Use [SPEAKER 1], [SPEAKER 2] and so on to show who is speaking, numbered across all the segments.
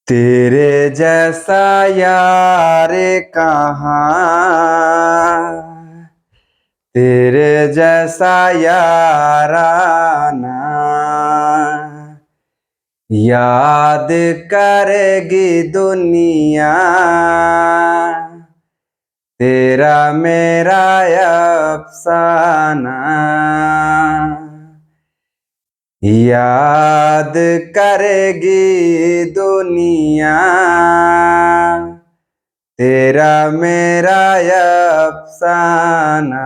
[SPEAKER 1] तेरे जैसा यार कहाँ, तेरे जैसा याराना याद करेगी दुनिया, तेरा मेरा अफसाना याद करेगी दुनिया, तेरा मेरा अफसाना।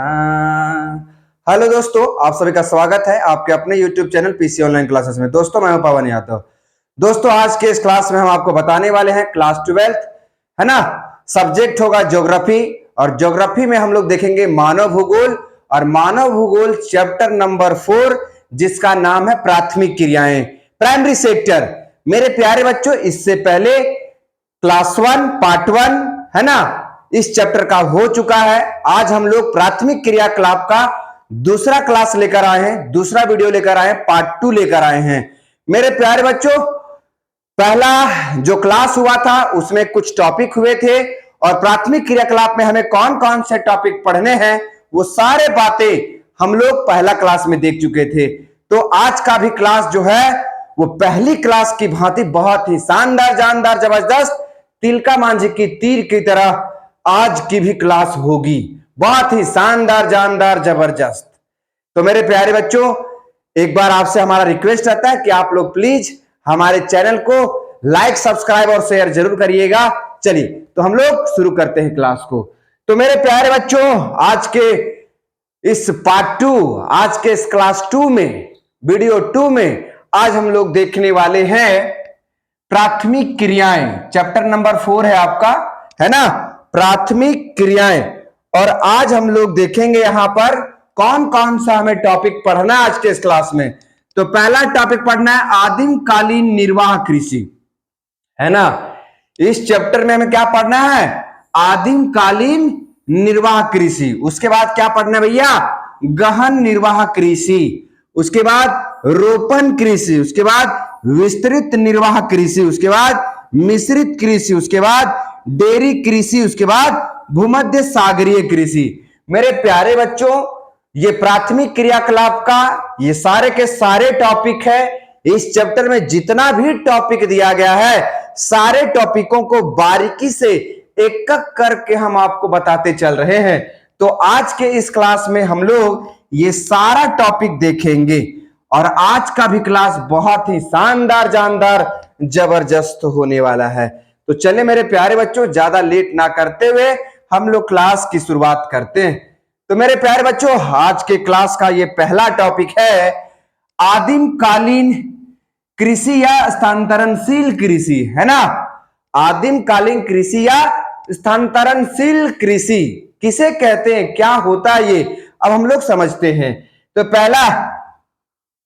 [SPEAKER 1] हेलो दोस्तों, आप सभी का स्वागत है आपके अपने YouTube channel PC online classes में। दोस्तों मैं हूं पवन यादव। दोस्तों आज के इस क्लास में हम आपको बताने वाले हैं क्लास 12 है ना। सब्जेक्ट होगा ज्योग्राफी और ज्योग्राफी में हम लोग देखेंगे मानव भूगोल और मानव भूगोल चैप्टर नंबर 4 जिसका नाम है प्राथमिक क्रियाएं, प्राइमरी सेक्टर। मेरे प्यारे बच्चों, इससे पहले क्लास 1 पार्ट 1 है ना, इस चैप्टर का हो चुका है। आज हम लोग प्राथमिक क्रियाकलाप का दूसरा क्लास लेकर आए हैं, दूसरा वीडियो लेकर आए हैं, पार्ट 2 लेकर आए हैं। मेरे प्यारे बच्चों, पहला जो क्लास हुआ था उसमें कुछ टॉपिक हुए थे और प्राथमिक क्रियाकलाप में हमें कौन कौन से टॉपिक पढ़ने हैं वो सारे बातें हम लोग पहला क्लास में देख चुके थे। तो आज का भी क्लास जो है वो पहली क्लास की भांति बहुत ही शानदार, जानदार, जबरदस्त, तिलका मांझी की तीर की तरह आज की भी क्लास होगी, बहुत ही शानदार, जानदार, जबरदस्त। तो मेरे प्यारे बच्चों, एक बार आपसे हमारा रिक्वेस्ट रहता है कि आप लोग प्लीज हमारे चैनल को लाइक, सब्सक्राइब और शेयर जरूर करिएगा। चलिए तो हम लोग शुरू करते हैं क्लास को। तो मेरे प्यारे बच्चों, आज के इस पार्ट 2, आज के इस क्लास 2 में, वीडियो 2 में आज हम लोग देखने वाले हैं प्राथमिक क्रियाएं। चैप्टर नंबर 4 है आपका, है ना, प्राथमिक क्रियाएं। और आज हम लोग देखेंगे यहां पर कौन कौन सा हमें टॉपिक पढ़ना है आज के इस क्लास में। तो पहला टॉपिक पढ़ना है आदिम कालीन निर्वाह कृषि, है ना। इस चैप्टर में हमें क्या पढ़ना है? आदिम कालीन निर्वाह कृषि। उसके बाद क्या पढ़ना है भैया? गहन निर्वाह कृषि। उसके बाद रोपण कृषि। उसके बाद विस्तृत निर्वाह कृषि। उसके बाद मिश्रित कृषि। उसके बाद डेयरी कृषि। उसके बाद भूमध्य सागरीय कृषि। मेरे प्यारे बच्चों, ये प्राथमिक क्रियाकलाप का ये सारे के सारे टॉपिक है। इस चैप्टर में जितना भी टॉपिक दिया गया है सारे टॉपिकों को बारीकी से एक एक करके हम आपको बताते चल रहे हैं। तो आज के इस क्लास में हम लोग ये सारा टॉपिक देखेंगे और आज का भी क्लास बहुत ही शानदार, जानदार, जबरदस्त होने वाला है। तो चलिए मेरे प्यारे बच्चों, ज्यादा लेट ना करते हुए हम लोग क्लास की शुरुआत करते हैं। तो मेरे प्यारे बच्चों, आज के क्लास का ये पहला टॉपिक है आदिम कालीन कृषि या स्थानांतरणशील कृषि, है ना। आदिम कालीन कृषि या स्थानांतरणशील कृषि किसे कहते हैं, क्या होता है ये, अब हम लोग समझते हैं। तो पहला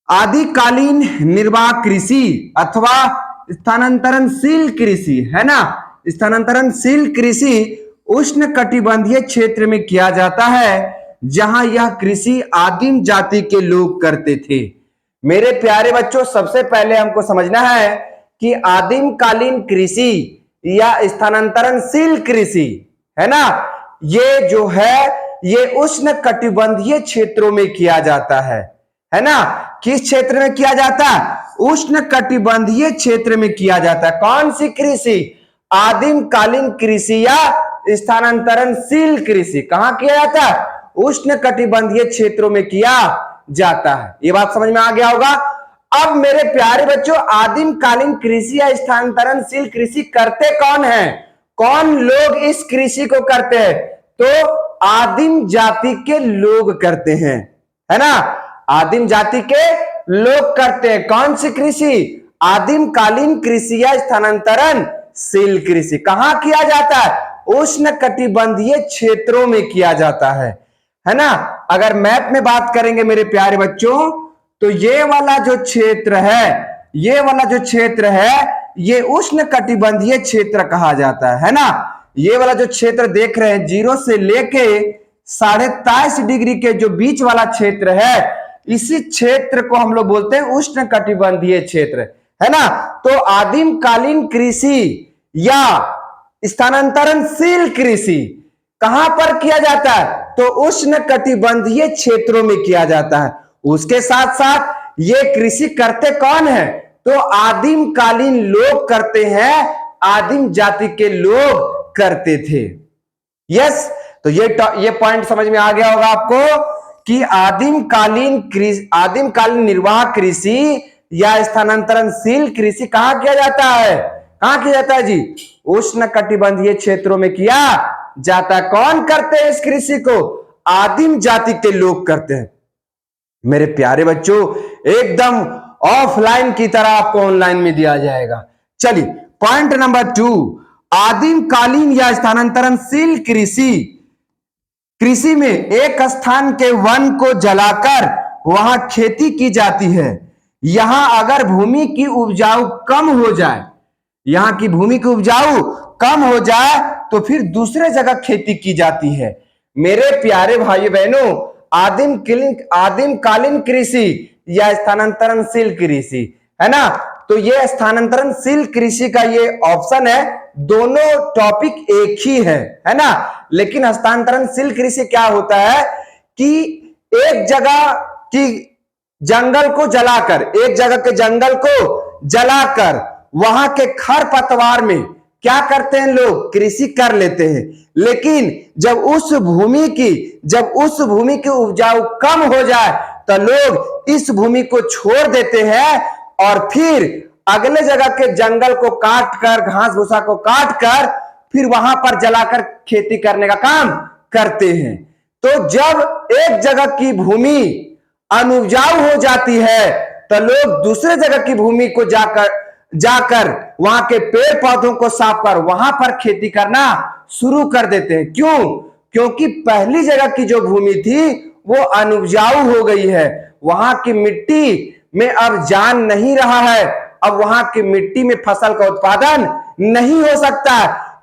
[SPEAKER 1] आदिकालीन निर्वाह कृषि अथवा स्थानांतरणशील कृषि, है ना। स्थानांतरणशील कृषि उष्ण कटिबंधीय क्षेत्र में किया जाता है जहां यह कृषि आदिम जाति के लोग करते थे। मेरे प्यारे बच्चों, सबसे पहले हमको समझना है कि आदिम कालीन कृषि या स्थानांतरणशील कृषि, है ना, ये जो है ये उष्ण कटिबंधीय क्षेत्रों में किया जाता है ना। किस क्षेत्र में किया जाता है? उष्ण कटिबंधीय क्षेत्र में किया जाता है। कौन सी कृषि? आदिम कालीन कृषि या स्थानांतरणशील कृषि। कहां किया जाता है? उष्ण कटिबंधीय क्षेत्रों में किया जाता है। ये बात समझ में आ गया होगा। अब मेरे प्यारे बच्चों, आदिम कालीन कृषि या स्थानांतरणशील कृषि करते कौन है? कौन लोग इस कृषि को करते हैं? तो आदिम जाति के लोग करते हैं, है ना। आदिम जाति के लोग करते हैं। कौन सी कृषि? आदिम कालीन कृषि या स्थानांतरणशील कृषि। कहां किया जाता है? उष्ण कटिबंधीय क्षेत्रों में किया जाता है ना। अगर मैप में बात करेंगे मेरे प्यारे बच्चों, तो ये वाला जो क्षेत्र है, ये वाला जो क्षेत्र है, ये उष्ण कटिबंधीय क्षेत्र कहा जाता है ना। ये वाला जो क्षेत्र देख रहे हैं, 0 से लेके 23.5 डिग्री के जो बीच वाला क्षेत्र है, इसी क्षेत्र को हम लोग बोलते हैं उष्ण कटिबंधीय क्षेत्र, है ना। तो आदिम कालीन कृषि या स्थानांतरणशील कृषि कहां पर किया जाता है? तो उष्ण कटिबंधीय क्षेत्रों में किया जाता है। उसके साथ साथ ये कृषि करते कौन है? तो आदिम कालीन लोग करते हैं, आदिम जाति के लोग करते थे। यस, तो ये पॉइंट समझ में आ गया होगा आपको कि आदिम कालीन निर्वाह कृषि या स्थानांतरणशील कृषि कहां किया जाता है? कहां किया जाता है जी? उष्ण कटिबंधीय क्षेत्रों में किया जाता है। कौन करते हैं इस कृषि को? आदिम जाति के लोग करते हैं। मेरे प्यारे बच्चों, एकदम ऑफलाइन की तरह आपको ऑनलाइन में दिया जाएगा। चलिए पॉइंट नंबर 2, आदिम कालीन या स्थानांतरणशील कृषि में एक स्थान के वन को जलाकर वहां खेती की जाती है। यहां अगर भूमि की उपजाऊ कम हो जाए, यहां की भूमि की उपजाऊ कम हो जाए तो फिर दूसरे जगह खेती की जाती है। मेरे प्यारे भाई बहनों, आदिम कालीन कृषि या स्थानांतरणशील कृषि, है ना। तो ये स्थानांतरणशील कृषि का ये ऑप्शन है, दोनों टॉपिक एक ही है ना। लेकिन हस्तांतरणशील कृषि क्या होता है कि एक जगह की जंगल को जलाकर, एक जगह के जंगल को जलाकर वहां के खरपतवार में क्या करते हैं लोग? कृषि कर लेते हैं। लेकिन जब उस भूमि की उपजाऊ कम हो जाए तो लोग इस भूमि को छोड़ देते हैं और फिर अगले जगह के जंगल को काट कर, घास भूसा को काट कर फिर वहां पर जलाकर खेती करने का काम करते हैं। तो जब एक जगह की भूमि अनुपजाऊ हो जाती है तो लोग दूसरे जगह की भूमि को जाकर वहां के पेड़ पौधों को साफ कर वहां पर खेती करना शुरू कर देते हैं। क्यों? क्योंकि पहली जगह की जो भूमि थी वो अनुपजाऊ हो गई है, वहां की मिट्टी में अब जान नहीं रहा है, अब वहां की मिट्टी में फसल का उत्पादन नहीं हो सकता।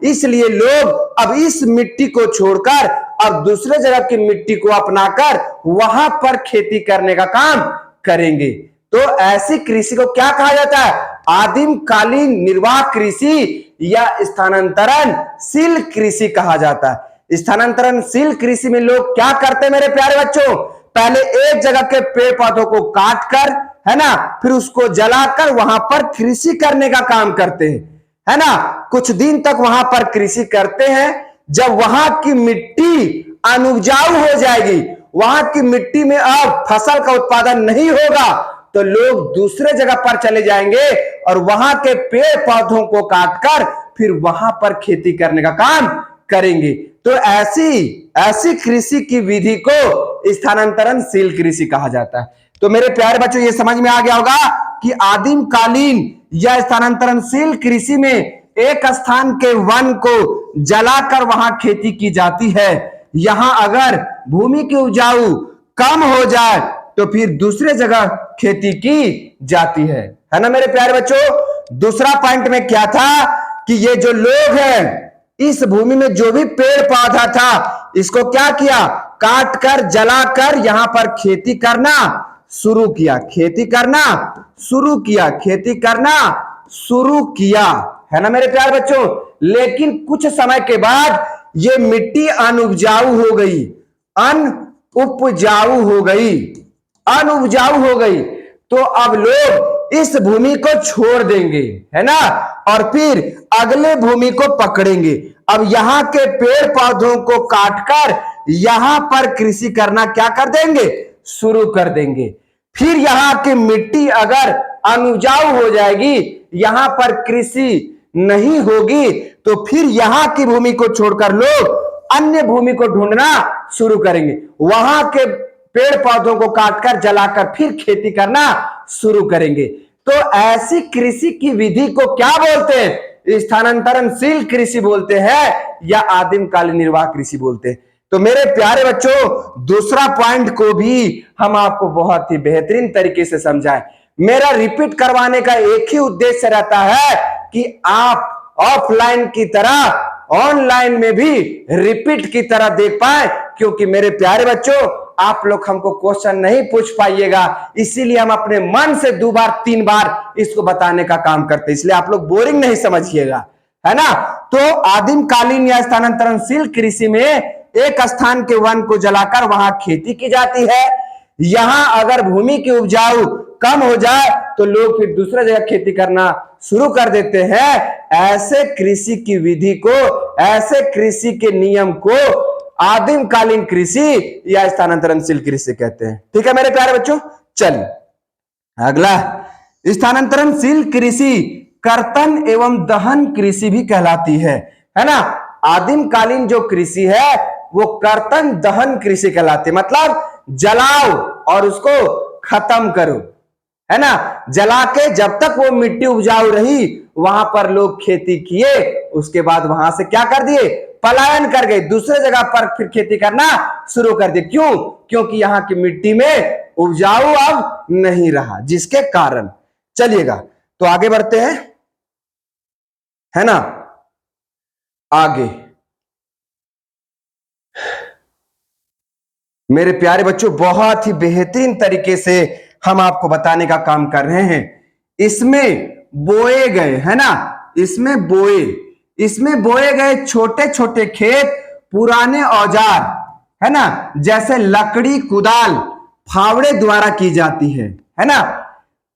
[SPEAKER 1] इसलिए लोग अब इस मिट्टी को छोड़कर अब दूसरे जगह की मिट्टी को अपनाकर वहां पर खेती करने का काम करेंगे। तो ऐसी कृषि को क्या कहा जाता है? आदिम कालीन निर्वाह कृषि या स्थानांतरणशील कृषि कहा जाता है। स्थानांतरणशील कृषि में लोग क्या करते हैं मेरे प्यारे बच्चों? पहले एक जगह के पेड़ पौधों को काट कर, है ना, फिर उसको जलाकर वहां पर कृषि करने का काम करते हैं, है ना। कुछ दिन तक वहां पर कृषि करते हैं। जब वहां की मिट्टी अनुपजाऊ हो जाएगी, वहां की मिट्टी में अब फसल का उत्पादन नहीं होगा, तो लोग दूसरे जगह पर चले जाएंगे और वहां के पेड़ पौधों को काटकर फिर वहां पर खेती करने का काम करेंगे। तो ऐसी कृषि की विधि को स्थानांतरणशील कृषि कहा जाता है। तो मेरे प्यारे बच्चों, ये समझ में आ गया होगा कि आदिम कालीन या स्थानांतरणशील कृषि में एक स्थान के वन को जलाकर वहां खेती की जाती है। यहां अगर भूमि की उपजाऊ कम हो जाए तो फिर दूसरे जगह खेती की जाती है ना मेरे प्यारे बच्चों। दूसरा पॉइंट में क्या था कि ये जो लोग हैं, इस भूमि में जो भी पेड़ पौधा था इसको क्या किया? काट कर, जलाकर यहां पर खेती करना शुरू किया, खेती करना शुरू किया, है ना मेरे प्यारे बच्चों। लेकिन कुछ समय के बाद ये मिट्टी अनुपजाऊ हो गई, तो अब लोग इस भूमि को छोड़ देंगे, है ना, और फिर अगले भूमि को पकड़ेंगे। अब यहाँ के पेड़ पौधों को काटकर यहां पर कृषि करना क्या कर देंगे? शुरू कर देंगे। फिर यहाँ की मिट्टी अगर अनुपजाऊ हो जाएगी, यहां पर कृषि नहीं होगी, तो फिर यहां की भूमि को छोड़कर लोग अन्य भूमि को ढूंढना शुरू करेंगे, वहां के पेड़ पौधों को काटकर, जलाकर फिर खेती करना शुरू करेंगे। तो ऐसी कृषि की विधि को क्या बोलते हैं? स्थानांतरणशील कृषि बोलते हैं या आदिम कालीन निर्वाह कृषि बोलते हैं। तो मेरे प्यारे बच्चों, दूसरा पॉइंट को भी हम आपको बहुत ही बेहतरीन तरीके से समझाएं। मेरा रिपीट करवाने का एक ही उद्देश्य रहता है कि आप ऑफलाइन की तरह ऑनलाइन में भी रिपीट की तरह देख पाए, क्योंकि मेरे प्यारे बच्चों, आप लोग हमको क्वेश्चन नहीं पूछ पाइएगा, इसीलिए हम अपने मन से 2 बार 3 बार इसको बताने का काम करते हैं, इसलिए आप लोग बोरिंग नहीं समझिएगा, है ना। तो आदिम कालीन या स्थानांतरणशील कृषि में एक स्थान के वन को जलाकर वहां खेती की जाती है। यहां अगर भूमि की उपजाऊ कम हो जाए तो लोग फिर दूसरे जगह खेती करना शुरू कर देते हैं। ऐसे कृषि की विधि को, ऐसे कृषि के नियम को आदिम कालीन कृषि या स्थानांतरणशील कृषि कहते हैं। ठीक है मेरे प्यारे बच्चों, चलिए अगला, स्थानांतरणशील कृषि कर्तन एवं दहन कृषि भी कहलाती है ना। आदिम कालीन जो कृषि है वो कर्तन दहन कृषि कहलाती है, मतलब जलाओ और उसको खत्म करो, है ना। जला के जब तक वो मिट्टी उपजाऊ रही वहां पर लोग खेती किए, उसके बाद वहां से क्या कर दिए, पलायन कर गए, दूसरे जगह पर फिर खेती करना शुरू कर दिए। क्यों? क्योंकि यहाँ की मिट्टी में उपजाऊ अब नहीं रहा, जिसके कारण। चलिएगा तो आगे बढ़ते हैं, है ना। आगे मेरे प्यारे बच्चों बहुत ही बेहतरीन तरीके से हम आपको बताने का काम कर रहे हैं। इसमें बोए गए, है ना, इसमें बोए गए छोटे छोटे खेत पुराने औजार, है ना, जैसे लकड़ी, कुदाल, फावड़े द्वारा की जाती है ना।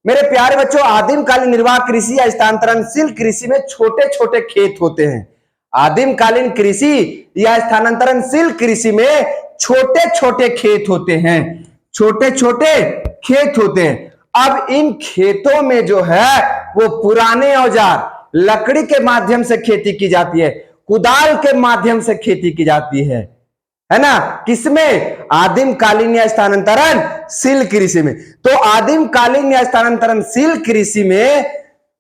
[SPEAKER 1] मेरे प्यारे बच्चों आदिम कालीन निर्वाह कृषि या स्थानांतरणशील कृषि में छोटे छोटे खेत होते हैं। आदिम कालीन कृषि या स्थानांतरणशील कृषि में छोटे छोटे खेत होते हैं, छोटे छोटे खेत होते हैं। अब इन खेतों में जो है वो पुराने औजार, लकड़ी के माध्यम से खेती की जाती है, कुदाल के माध्यम से खेती की जाती है ना। किसमें? आदिम कालीन या स्थानांतरणशील कृषि में। तो आदिम कालीन या स्थानांतरणशील कृषि में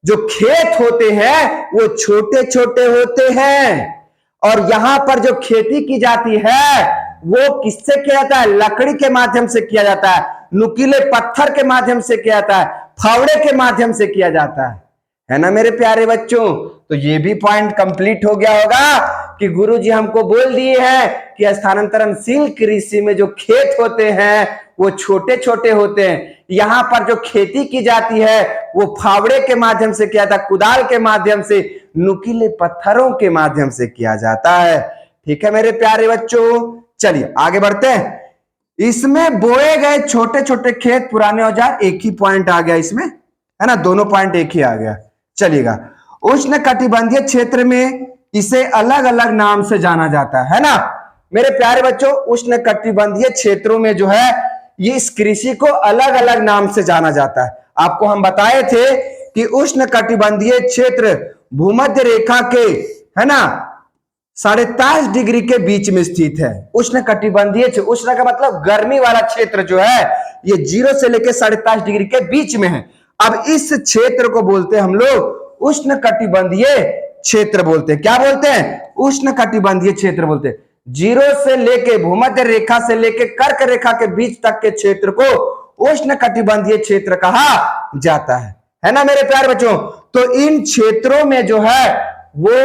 [SPEAKER 1] जो खेत होते हैं वो छोटे छोटे होते हैं, और यहां पर जो खेती की जाती है वो किससे किया जाता है? लकड़ी के माध्यम से किया जाता है, नुकीले पत्थर के माध्यम से किया जाता है, फावड़े के माध्यम से किया जाता है ना मेरे प्यारे बच्चों। तो ये भी पॉइंट कंप्लीट हो गया होगा कि गुरुजी हमको बोल दिए हैं कि स्थानांतरणशील कृषि में जो खेत होते हैं वो छोटे छोटे होते हैं। यहां पर जो खेती की जाती है वो फावड़े के माध्यम से किया जाता है, कुदाल के माध्यम से, नुकीले पत्थरों के माध्यम से किया जाता है। ठीक है मेरे प्यारे बच्चों, चलिए आगे बढ़ते हैं। इसमें बोए गए छोटे छोटे खेत पुराने औजार, एक ही पॉइंट आ गया इसमें, है ना, दोनों पॉइंट एक ही आ गया। चलिएगा, उष्ण कटिबंधीय क्षेत्र में इसे अलग अलग नाम से जाना जाता है ना मेरे प्यारे बच्चों। उष्ण कटिबंधीय क्षेत्रों में जो है ये इस कृषि को अलग अलग नाम से जाना जाता है। आपको हम बताए थे कि उष्ण कटिबंधीय क्षेत्र भूमध्य रेखा के, है ना, 27.5 डिग्री के बीच में स्थित है। उष्ण कटिबंधीय, उष्ण का मतलब गर्मी वाला क्षेत्र जो है ये 0 से लेकर 27.5 डिग्री के बीच में है। अब इस क्षेत्र को बोलते हैं हम लोग उष्ण कटिबंधीय क्षेत्र बोलते हैं। क्या बोलते हैं? उष्ण कटिबंधीय क्षेत्र बोलते हैं। 0 से लेके भूमध्य रेखा से लेके कर्क रेखा के बीच तक के क्षेत्र को उष्ण कटिबंधीय क्षेत्र कहा जाता है ना मेरे प्यारे बच्चों। तो इन क्षेत्रों में जो है वो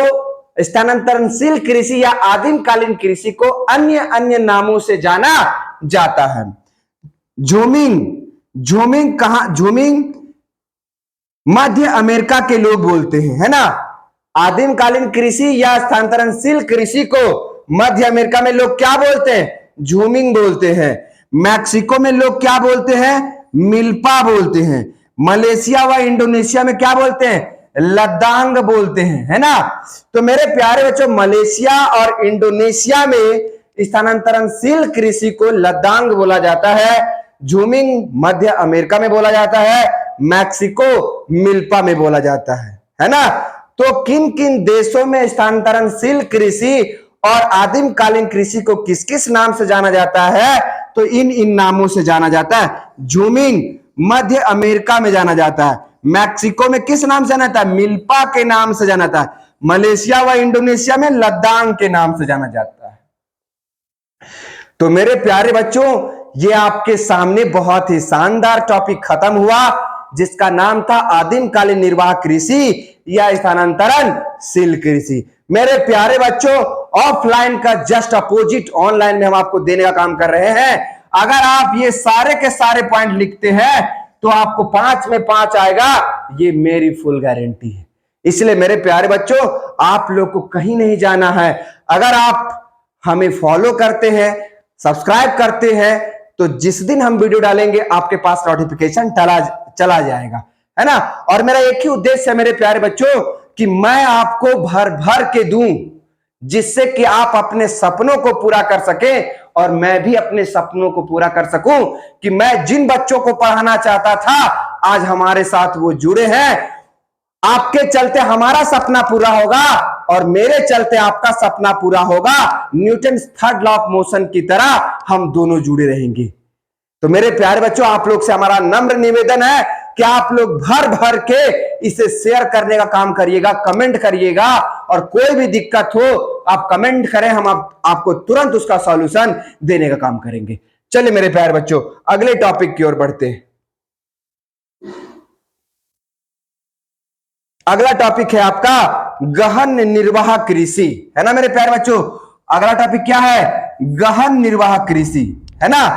[SPEAKER 1] स्थानांतरणशील कृषि या आदिम कालीन कृषि को अन्य अन्य नामों से जाना जाता है। झूमिंग कहां? झूमिंग मध्य अमेरिका के लोग बोलते हैं, है ना। आदिम कालीन कृषि या स्थानांतरणशील कृषि को मध्य अमेरिका में लोग क्या बोलते हैं? झूमिंग बोलते हैं। मैक्सिको में लोग क्या बोलते हैं? मिल्पा बोलते हैं। मलेशिया व इंडोनेशिया में क्या बोलते हैं? लद्दांग बोलते हैं, है ना। तो मेरे प्यारे बच्चों मलेशिया और इंडोनेशिया में स्थानांतरणशील कृषि को लद्दांग बोला जाता है, झूमिंग मध्य अमेरिका में बोला जाता है, मैक्सिको मिल्पा में बोला जाता है ना। तो किन किन देशों में स्थानांतरणशील कृषि और आदिम कालीन कृषि को किस किस नाम से जाना जाता है? तो इन नामों से जाना जाता है। झूमिंग मध्य अमेरिका में जाना जाता है, मैक्सिको में किस नाम से जाना जाता है? मिल्पा के नाम से जाना जाता है, मलेशिया व इंडोनेशिया में लद्दांग के नाम से जाना जाता है। तो मेरे प्यारे बच्चों ये आपके सामने बहुत ही शानदार टॉपिक खत्म हुआ जिसका नाम था आदिम कालीन निर्वाह कृषि या स्थानांतरणशील कृषि। मेरे प्यारे बच्चों ऑफलाइन का जस्ट अपोजिट ऑनलाइन में हम आपको देने का काम कर रहे हैं। अगर आप ये सारे के सारे पॉइंट लिखते हैं तो आपको 5 में 5 आएगा, ये मेरी फुल गारंटी है। इसलिए मेरे प्यारे बच्चों, आप लोग को कहीं नहीं जाना है। अगर आप हमें फॉलो करते हैं, सब्सक्राइब करते हैं, तो जिस दिन हम वीडियो डालेंगे आपके पास नोटिफिकेशन चला जाएगा, है ना। और मेरा एक ही उद्देश्य है मेरे प्यारे बच्चों कि मैं आपको भर भर के दूं, जिससे कि आप अपने सपनों को पूरा कर सके और मैं भी अपने सपनों को पूरा कर सकूं। कि मैं जिन बच्चों को पढ़ाना चाहता था आज हमारे साथ वो जुड़े हैं। आपके चलते हमारा सपना पूरा होगा और मेरे चलते आपका सपना पूरा होगा। Newton third law of motion की तरह हम दोनों जुड़े रहेंगे। तो मेरे प्यारे बच्चों, आप लोग से हमारा नम्र निवेदन है कि आप लोग भर भर के इसे शेयर करने का काम करिएगा, कमेंट करिएगा, और कोई भी दिक्कत हो आप कमेंट करें, हम आपको तुरंत उसका सॉल्यूशन देने का काम करेंगे। चलिए मेरे प्यारे बच्चों, अगले टॉपिक की ओर बढ़ते हैं। अगला टॉपिक है आपका गहन निर्वाह कृषि, है ना मेरे प्यारे बच्चों। अगला टॉपिक क्या है? गहन निर्वाह कृषि, है ना।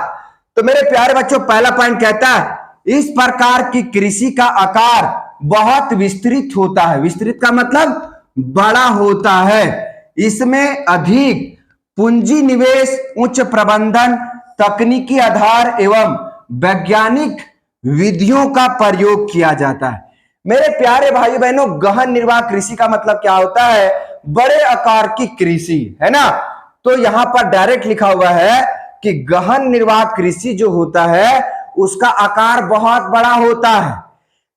[SPEAKER 1] तो मेरे प्यारे बच्चों, पहला पॉइंट कहता है इस प्रकार की कृषि का आकार बहुत विस्तृत होता है। विस्तृत का मतलब बड़ा होता है। इसमें अधिक पूंजी निवेश, उच्च प्रबंधन, तकनीकी आधार एवं वैज्ञानिक विधियों का प्रयोग किया जाता है। मेरे प्यारे भाई बहनों, गहन निर्वाह कृषि का मतलब क्या होता है? बड़े आकार की कृषि, है ना। तो यहां पर डायरेक्ट लिखा हुआ है कि गहन निर्वाह कृषि जो होता है उसका आकार बहुत बड़ा होता है।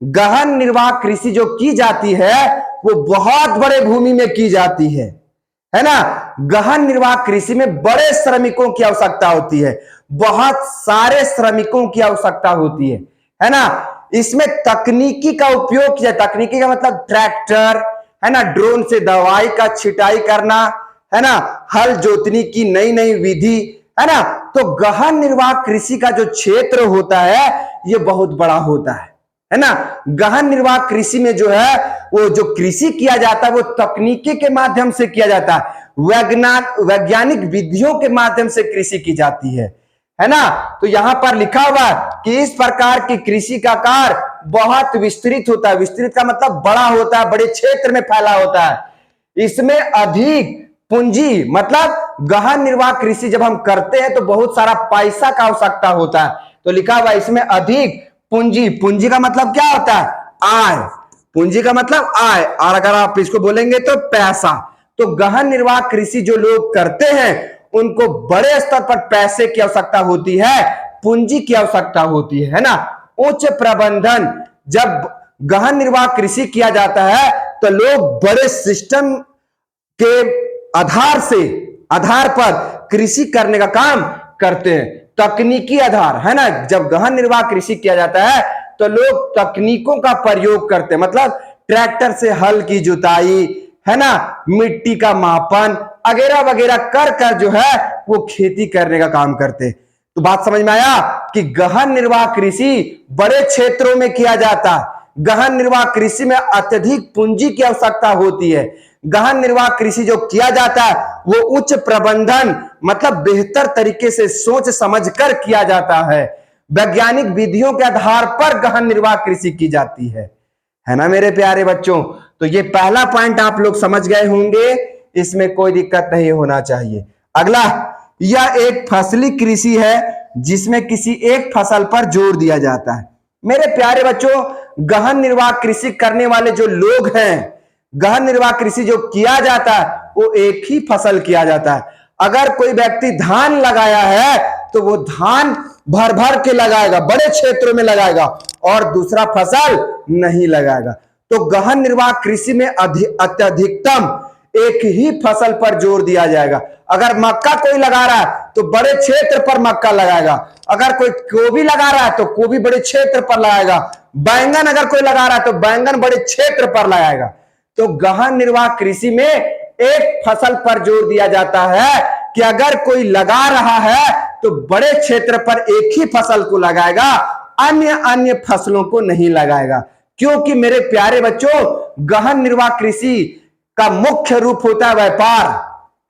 [SPEAKER 1] गहन निर्वाह कृषि जो की जाती है वो बहुत बड़े भूमि में की जाती है ना। गहन निर्वाह कृषि में बड़े श्रमिकों की आवश्यकता होती है, बहुत सारे श्रमिकों की आवश्यकता होती है ना। इसमें तकनीकी का उपयोग किया। तकनीकी का मतलब ट्रैक्टर, है ना, ड्रोन से दवाई का छिटाई करना, है ना, हल जोतने की नई नई विधि, है ना। तो गहन निर्वाह कृषि का जो क्षेत्र होता है ये बहुत बड़ा होता है ना। गहन निर्वाह कृषि में जो है वो जो कृषि किया जाता है वो तकनीकी के माध्यम से किया जाता है, वैज्ञानिक विधियों के माध्यम से कृषि की जाती है ना। तो यहां पर लिखा हुआ कि इस प्रकार की कृषि का आकार बहुत विस्तृत होता है। विस्तृत का मतलब बड़ा होता है, बड़े क्षेत्र में फैला होता है। इसमें अधिक पूंजी, मतलब गहन निर्वाह कृषि जब हम करते हैं तो बहुत सारा पैसा का आवश्यकता होता है। तो लिखा हुआ इसमें अधिक पूंजी। पूंजी का मतलब क्या होता है? आय। पूंजी का मतलब आय, और अगर आप इसको बोलेंगे तो पैसा। तो गहन निर्वाह कृषि जो लोग करते हैं उनको बड़े स्तर पर पैसे की आवश्यकता होती है, पूंजी की आवश्यकता होती है ना। उच्च प्रबंधन, जब गहन निर्वाह कृषि किया जाता है तो लोग बड़े सिस्टम के आधार पर कृषि करने का काम करते हैं। तकनीकी आधार, है ना। जब गहन निर्वाह कृषि किया जाता है तो लोग तकनीकों का प्रयोग करते हैं, मतलब ट्रैक्टर से हल की जुताई, है ना, मिट्टी का मापन वगैरह वगैरह कर जो है वो खेती करने का काम करते हैं। तो बात समझ में आया कि गहन निर्वाह कृषि बड़े क्षेत्रों में किया जाता है। गहन निर्वाह कृषि में अत्यधिक पूंजी की आवश्यकता होती है। गहन निर्वाह कृषि जो किया जाता है वो उच्च प्रबंधन, मतलब बेहतर तरीके से सोच समझकर किया जाता है। वैज्ञानिक विधियों के आधार पर गहन निर्वाह कृषि की जाती है ना मेरे प्यारे बच्चों। तो ये पहला पॉइंट आप लोग समझ गए होंगे, इसमें कोई दिक्कत नहीं होना चाहिए। अगला, यह एक फसली कृषि है जिसमें किसी एक फसल पर जोर दिया जाता है। मेरे प्यारे बच्चों, गहन निर्वाह कृषि करने वाले जो लोग हैं, गहन निर्वाह कृषि जो किया जाता है वो एक ही फसल किया जाता है। अगर कोई व्यक्ति धान लगाया है तो वो धान भर भर के लगाएगा, बड़े क्षेत्रों में लगाएगा, और दूसरा फसल नहीं लगाएगा। तो गहन निर्वाह कृषि में अत्यधिकतम एक ही फसल पर जोर दिया जाएगा। अगर मक्का कोई लगा रहा है तो बड़े क्षेत्र पर मक्का लगाएगा। अगर कोई गोभी लगा रहा है तो गोभी बड़े क्षेत्र पर लगाएगा। बैंगन अगर कोई लगा रहा है तो बैंगन बड़े क्षेत्र पर लगाएगा। तो गहन निर्वाह कृषि में एक फसल पर जोर दिया जाता है कि अगर कोई लगा रहा है तो बड़े क्षेत्र पर एक ही फसल को लगाएगा, अन्य फसलों को नहीं लगाएगा। क्योंकि मेरे प्यारे बच्चों, गहन निर्वाह कृषि का मुख्य रूप होता है व्यापार,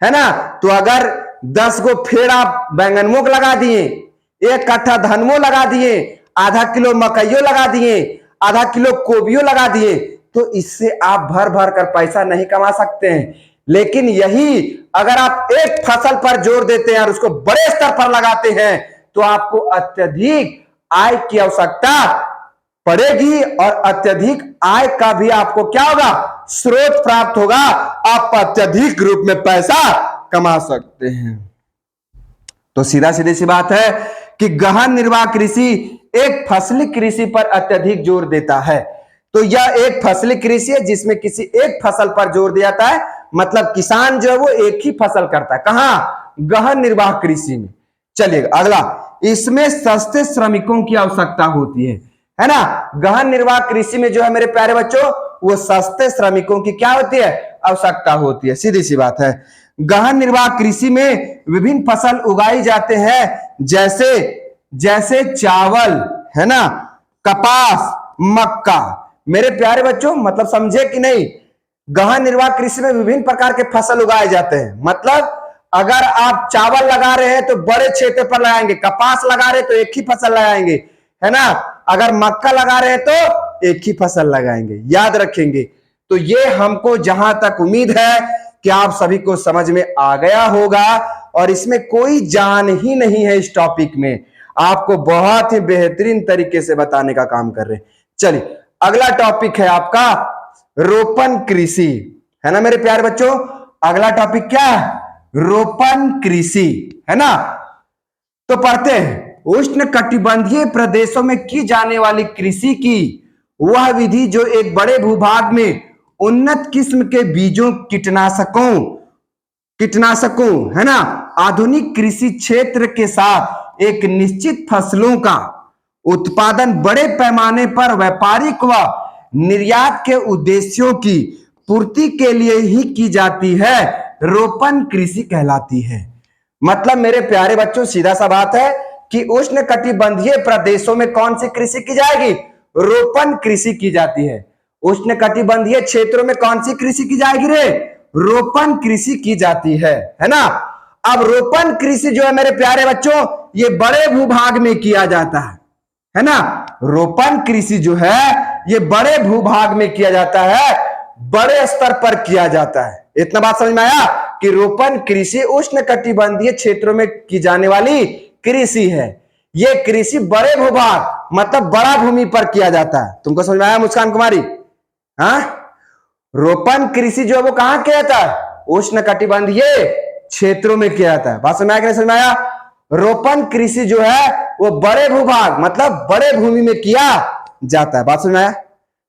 [SPEAKER 1] है ना। तो अगर 10 गो फेड़ आप बैंगन मुख लगा दिए, 1 कट्ठा धनमो लगा दिए, आधा किलो मकइयो लगा दिए, आधा किलो कोबियो लगा दिए, तो इससे आप भर भर कर पैसा नहीं कमा सकते हैं। लेकिन यही अगर आप एक फसल पर जोर देते हैं और उसको बड़े स्तर पर लगाते हैं तो आपको अत्यधिक आय की आवश्यकता पड़ेगी और अत्यधिक आय का भी आपको क्या होगा, स्रोत प्राप्त होगा। आप अत्यधिक रूप में पैसा कमा सकते हैं। तो सीधा सीधी सी बात है कि गहन निर्वाह कृषि एक फसली कृषि पर अत्यधिक जोर देता है। तो यह एक फसली कृषि है जिसमें किसी एक फसल पर जोर दिया जाता है, मतलब किसान जो है वो एक ही फसल करता है। कहां? गहन निर्वाह कृषि में। चलिए अगला, इसमें सस्ते श्रमिकों की आवश्यकता होती है ना। गहन निर्वाह कृषि में जो है मेरे प्यारे बच्चों, वो सस्ते श्रमिकों की क्या होती है, आवश्यकता होती है। सीधी सी बात है। गहन निर्वाह कृषि में विभिन्न फसल उगाई जाते हैं, जैसे जैसे चावल, है ना, कपास, मक्का। मेरे प्यारे बच्चों मतलब समझे कि नहीं, गहन निर्वाह कृषि में विभिन्न प्रकार के फसल उगाए जाते हैं। मतलब अगर आप चावल लगा रहे हैं तो बड़े क्षेत्र पर लगाएंगे, कपास लगा रहे हैं तो एक ही फसल लगाएंगे, है ना, अगर मक्का लगा रहे हैं तो एक ही फसल लगाएंगे। याद रखेंगे। तो ये हमको जहां तक उम्मीद है कि आप सभी को समझ में आ गया होगा और इसमें कोई जान ही नहीं है। इस टॉपिक में आपको बहुत ही बेहतरीन तरीके से बताने का काम कर रहे हैं। चलिए अगला टॉपिक है आपका रोपण कृषि, है ना मेरे प्यारे बच्चों। अगला टॉपिक क्या है, रोपण कृषि, है ना। तो पढ़ते हैं, उष्ण कटिबंधीय प्रदेशों में की जाने वाली कृषि की वह विधि जो एक बड़े भूभाग में उन्नत किस्म के बीजों, कीटनाशकों, है ना, आधुनिक कृषि क्षेत्र के साथ एक निश्चित फसलों का उत्पादन बड़े पैमाने पर व्यापारिक व निर्यात के उद्देश्यों की पूर्ति के लिए ही की जाती है, रोपण कृषि कहलाती है। मतलब मेरे प्यारे बच्चों सीधा सा बात है कि उष्ण कटिबंधीय प्रदेशों में कौन सी कृषि की जाएगी, रोपण कृषि की जाती है। उष्ण कटिबंधीय क्षेत्रों में कौन सी कृषि की जाएगी रे, रोपण कृषि की जाती है ना। अब रोपण कृषि जो है मेरे प्यारे बच्चों ये बड़े भूभाग में किया जाता है ना। रोपण कृषि जो है ये बड़े भूभाग में किया जाता है, बड़े स्तर पर किया जाता है। इतना बात समझ में आया कि रोपण कृषि उष्ण कटिबंधीय क्षेत्रों में की जाने वाली कृषि है। ये कृषि बड़े भूभाग मतलब बड़ा भूमि पर किया जाता है। तुमको समझ में आया मुस्कान कुमारी? हाँ, रोपण कृषि जो है वो कहां किया जाता है, उष्ण कटिबंधीय क्षेत्रों में किया जाता है। बात समझ में आया कि नहीं समझ में आया? रोपण कृषि जो है वो बड़े भूभाग मतलब बड़े भूमि में किया जाता है। बात समझ में आया?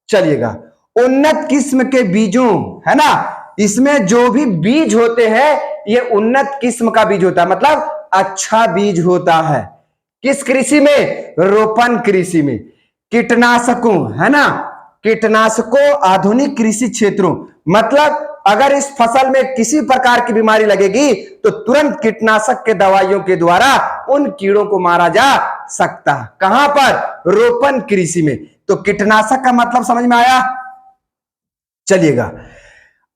[SPEAKER 1] चलिएगा, उन्नत किस्म के बीजों, है ना, इसमें जो भी बीज होते हैं ये उन्नत किस्म का बीज होता है, मतलब अच्छा बीज होता है। किस कृषि में, रोपण कृषि में। कीटनाशकों, है ना, कीटनाशकों आधुनिक कृषि क्षेत्रों, मतलब अगर इस फसल में किसी प्रकार की बीमारी लगेगी तो तुरंत कीटनाशक के दवाइयों के द्वारा उन कीड़ों को मारा जा सकता है। कहां पर, रोपण कृषि में। तो कीटनाशक का मतलब समझ में आया? चलिएगा,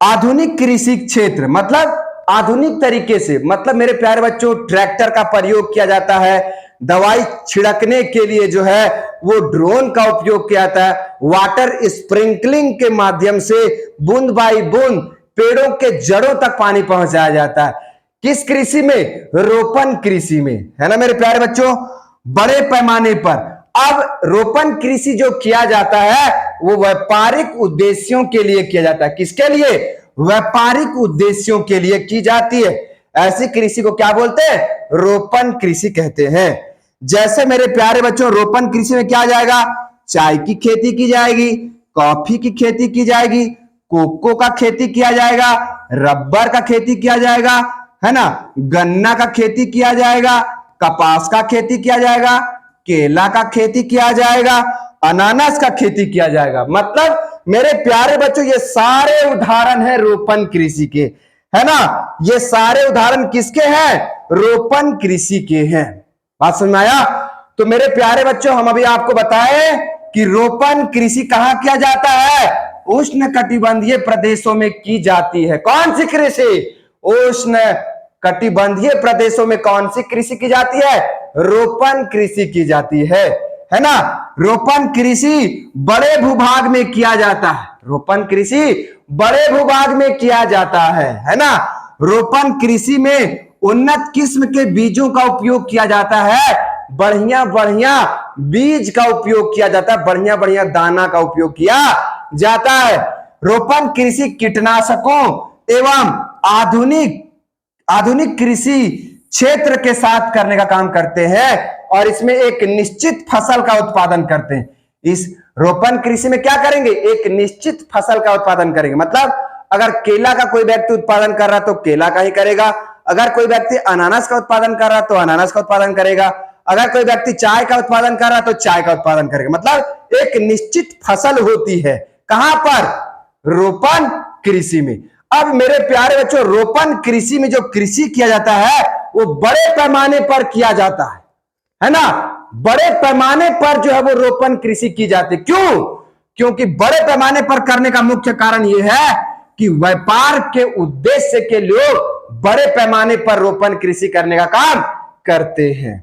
[SPEAKER 1] आधुनिक कृषि क्षेत्र मतलब आधुनिक तरीके से, मतलब मेरे प्यारे बच्चों ट्रैक्टर का प्रयोग किया जाता है, दवाई छिड़कने के लिए जो है वो ड्रोन का उपयोग किया जाता है, वाटर स्प्रिंकलिंग के माध्यम से बूंद बाई बूंद पेड़ों के जड़ों तक पानी पहुंचाया जाता है। किस कृषि में, रोपण कृषि में, है ना मेरे प्यारे बच्चों, बड़े पैमाने पर। अब रोपण कृषि जो किया जाता है वो व्यापारिक उद्देश्यों के लिए किया जाता है। किसके लिए, व्यापारिक उद्देश्यों के लिए की जाती है। ऐसी कृषि को क्या बोलते हैं, रोपण कृषि कहते हैं। जैसे मेरे प्यारे बच्चों रोपण कृषि में क्या जाएगा, चाय की खेती की जाएगी, कॉफी की खेती की जाएगी, कोको का खेती किया जाएगा, रबर का खेती किया जाएगा, है ना, गन्ना का खेती किया जाएगा, कपास का खेती किया जाएगा, केला का खेती किया जाएगा, अनानास का खेती किया जाएगा। मतलब मेरे प्यारे बच्चों ये सारे उदाहरण हैं रोपण कृषि के, है ना। ये सारे उदाहरण किसके हैं, रोपण कृषि के हैं। बात समझ में आया? तो मेरे प्यारे बच्चों हम अभी आपको बताएं कि रोपण कृषि कहां किया जाता है, उष्ण कटिबंधीय प्रदेशों में की जाती है। कौन सी कृषि, उष्ण कटिबंधीय प्रदेशों में कौन सी कृषि की जाती है, रोपण कृषि की जाती है ना। रोपण कृषि बड़े भूभाग में किया जाता है, रोपण कृषि बड़े भूभाग में किया जाता है ना। रोपण कृषि में उन्नत किस्म के बीजों का उपयोग किया जाता है, बढ़िया बढ़िया बीज का उपयोग किया जाता है, बढ़िया बढ़िया दाना का उपयोग किया जाता है। रोपण कृषि कीटनाशकों एवं आधुनिक कृषि क्षेत्र के साथ करने का काम करते हैं और इसमें एक निश्चित फसल का उत्पादन करते हैं। इस रोपण कृषि में क्या करेंगे, एक निश्चित फसल का उत्पादन करेंगे। मतलब अगर केला का कोई व्यक्ति उत्पादन कर रहा तो केला का ही करेगा, अगर कोई व्यक्ति अनानास का उत्पादन कर रहा तो अनानास का उत्पादन करेगा, अगर कोई व्यक्ति चाय का उत्पादन कर रहा तो चाय का उत्पादन करेगा। मतलब एक निश्चित फसल होती है, कहां पर, रोपण कृषि में। अब मेरे प्यारे बच्चों, रोपण कृषि में जो कृषि किया जाता है वो बड़े पैमाने पर किया जाता है ना। बड़े पैमाने पर जो है वो रोपण कृषि की जाती है। क्यों? क्योंकि बड़े पैमाने पर करने का मुख्य कारण यह है कि व्यापार के उद्देश्य के लोग बड़े पैमाने पर रोपण कृषि करने का काम करते हैं,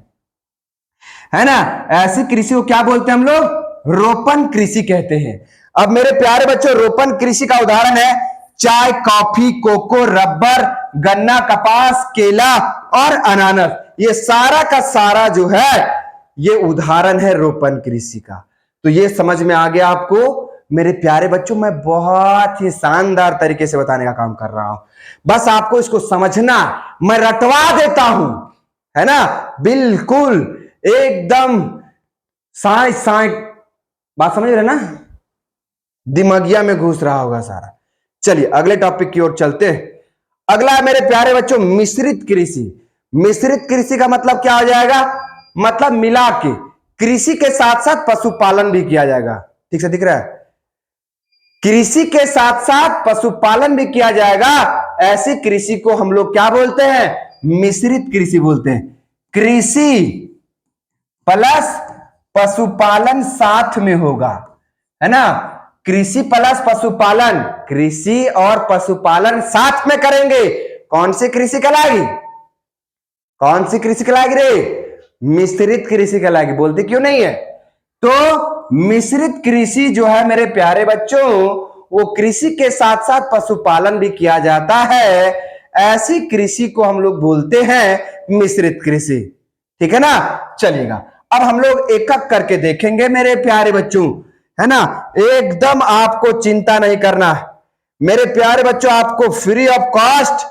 [SPEAKER 1] है ना। ऐसी कृषि को क्या बोलते हैं हम लोग, रोपण कृषि कहते हैं। अब मेरे प्यारे बच्चों, रोपण कृषि का उदाहरण है चाय, कॉफी, कोको, रबर, गन्ना, कपास, केला और अनानास। ये सारा का सारा जो है ये उदाहरण है रोपण कृषि का। तो ये समझ में आ गया आपको मेरे प्यारे बच्चों। मैं बहुत ही शानदार तरीके से बताने का काम कर रहा हूं, बस आपको इसको समझना, मैं रटवा देता हूं, है ना, बिल्कुल एकदम साई साई बात समझ रहे ना, दिमागिया में घुस रहा होगा सारा। चलिए अगले टॉपिक की ओर चलते हैं। अगला है मेरे प्यारे बच्चों मिश्रित कृषि। मिश्रित कृषि का मतलब क्या हो जाएगा, मतलब मिला के कृषि के साथ साथ पशुपालन भी किया जाएगा। ठीक से दिख रहा है, कृषि के साथ साथ पशुपालन भी किया जाएगा। ऐसी कृषि को हम लोग क्या बोलते हैं, मिश्रित कृषि बोलते हैं। कृषि प्लस पशुपालन साथ में होगा, है ना। कृषि प्लस पशुपालन, कृषि और पशुपालन साथ में करेंगे। कौन सी कृषि कहलाएगी, कौन सी कृषि कहलाएगी रे, मिश्रित कृषि कहलाएगी। बोलते क्यों नहीं है। तो मिश्रित कृषि जो है मेरे प्यारे बच्चों, वो कृषि के साथ साथ पशुपालन भी किया जाता है। ऐसी कृषि को हम लोग बोलते हैं मिश्रित कृषि। ठीक है ना। चलिएगा अब हम लोग एक एक करके देखेंगे मेरे प्यारे बच्चों, है ना। एकदम आपको चिंता नहीं करना है मेरे प्यारे बच्चों, आपको फ्री ऑफ कॉस्ट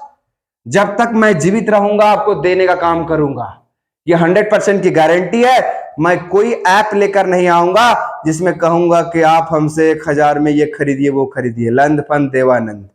[SPEAKER 1] जब तक मैं जीवित रहूंगा आपको देने का काम करूंगा। ये 100% की गारंटी है। मैं कोई ऐप लेकर नहीं आऊंगा जिसमें कहूंगा कि आप हमसे 1000 में ये खरीदिए वो खरीदिए, लंद फंद देवानंद।